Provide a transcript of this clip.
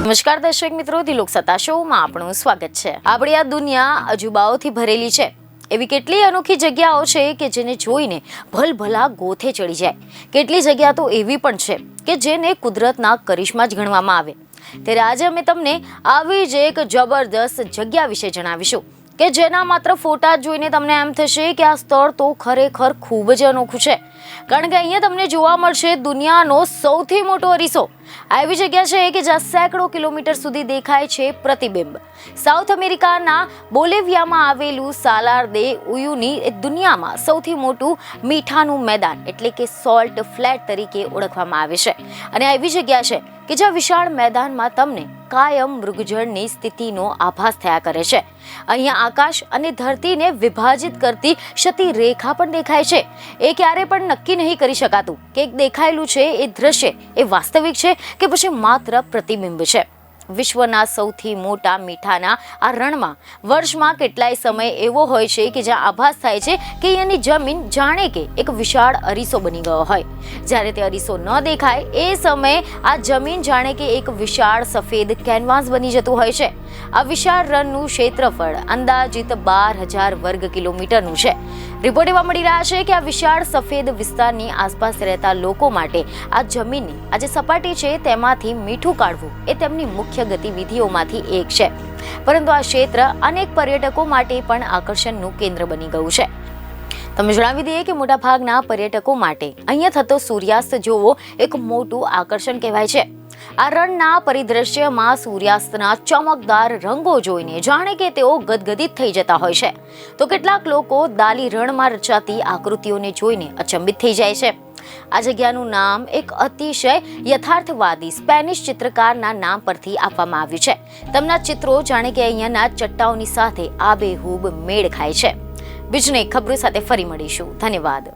નમસ્કાર દર્શક મિત્રો, દિલોક સત્તા શોમાં આપનું સ્વાગત છે। આપણી આ દુનિયા અજુબાઓથી ભરેલી છે। એવી કેટલી અનોખી જગ્યાઓ છે કે જેને જોઈને ભલભલા ગોથે ચડી જાય। કેટલી જગ્યા તો એવી પણ છે કે જેને કુદરતના કરિશ્મા જ ગણવામાં આવે। ત્યારે આજે અમે તમને આવી જ એક જબરદસ્ત જગ્યા વિશે જણાવીશું કે જેના માત્ર ફોટા જોઈને તમને એમ થશે કે આ સ્થળ તો ખરેખર ખૂબ જ અનોખું છે, કારણ કે અહીંયા તમને જોવા મળશે દુનિયાનો સૌથી મોટો અરીસો। આ એવી જગ્યા છે કે જ્યાં સેંકડો કિલોમીટર સુધી દેખાય છે પ્રતિબિંબ। સાઉથ અમેરિકાના બોલિવિયામાં આવેલું સાલાર દે ઉયુની દુનિયામાં સૌથી મોટું મીઠાનું મેદાન એટલે કે સોલ્ટ ફ્લેટ તરીકે ઓળખવામાં આવે છે। અને આ એવી જગ્યા છે કે જ્યાં વિશાળ મેદાનમાં તમને કાયમ મૃગજળની સ્થિતિનો આભાસ થયા કરે છે। અહીંયા આકાશ અને ધરતીને વિભાજિત કરતી ક્ષતિ રેખા પણ દેખાય છે। એ ક્યારે પણ નક્કી નહીં કરી શકાતું કે એક દેખાયેલું છે એ દ્રશ્ય એ વાસ્તવિક છે કે પછી માત્ર પ્રતિબિંબ છે। વિશ્વના સૌથી મોટા મીઠાના આ રણમાં વર્ષમાં કેટલાય સમય એવો હોય છે કે જ્યાં આભાસ થાય છે કે અહીંયાની જમીન જાણે કે એક વિશાળ અરીસો બની ગયો હોય। જ્યારે તે અરીસો ન દેખાય એ સમયે આ જમીન જાણે કે એક વિશાળ સફેદ કેનવાસ બની જતું હોય છે। આ વિશાળ રણનું ક્ષેત્રફળ અંદાજિત 12,000 વર્ગ કિલોમીટરનું છે। રિપોર્ટ એવા મળી રહ્યા છે કે આ વિશાળ સફેદ વિસ્તારની આસપાસ રહેતા લોકો માટે આ જમીનની આ જે સપાટી છે તેમાંથી મીઠું કાઢવું એ તેમની મુખ્ય ગતિવિધિઓમાંથી એક છે। પરંતુ આ ક્ષેત્ર અનેક પર્યટકો માટે પણ આકર્ષણનું કેન્દ્ર બની ગયું છે। તમે જણાવી દઈએ કે મોટાભાગના પર્યટકો માટે અહીંયા થતો સૂર્યાસ્ત જોવો એક મોટું આકર્ષણ કહેવાય છે। આ રણના પરિદ્રશ્યમાં સૂર્યાસ્તના ચમકદાર રંગો જોઈને જાણે કે તેઓ ગદગદિત થઈ જતા હોય છે, તો કેટલાક લોકો દાલી રણમાં રચાતી આકૃતિઓને જોઈને અચંબિત થઈ જાય છે। આ જગ્યાનું નામ એક અતિશય યથાર્થવાદી સ્પેનિશ ચિત્રકારના નામ પરથી આપવામાં આવ્યું છે। તેમના ચિત્રો જાણે કે અહીંયાના ચટ્ટાઓની સાથે આબેહૂબ મેળ ખાય છે। બીજને ખબરો સાથે ફરી મળીશું। ધન્યવાદ।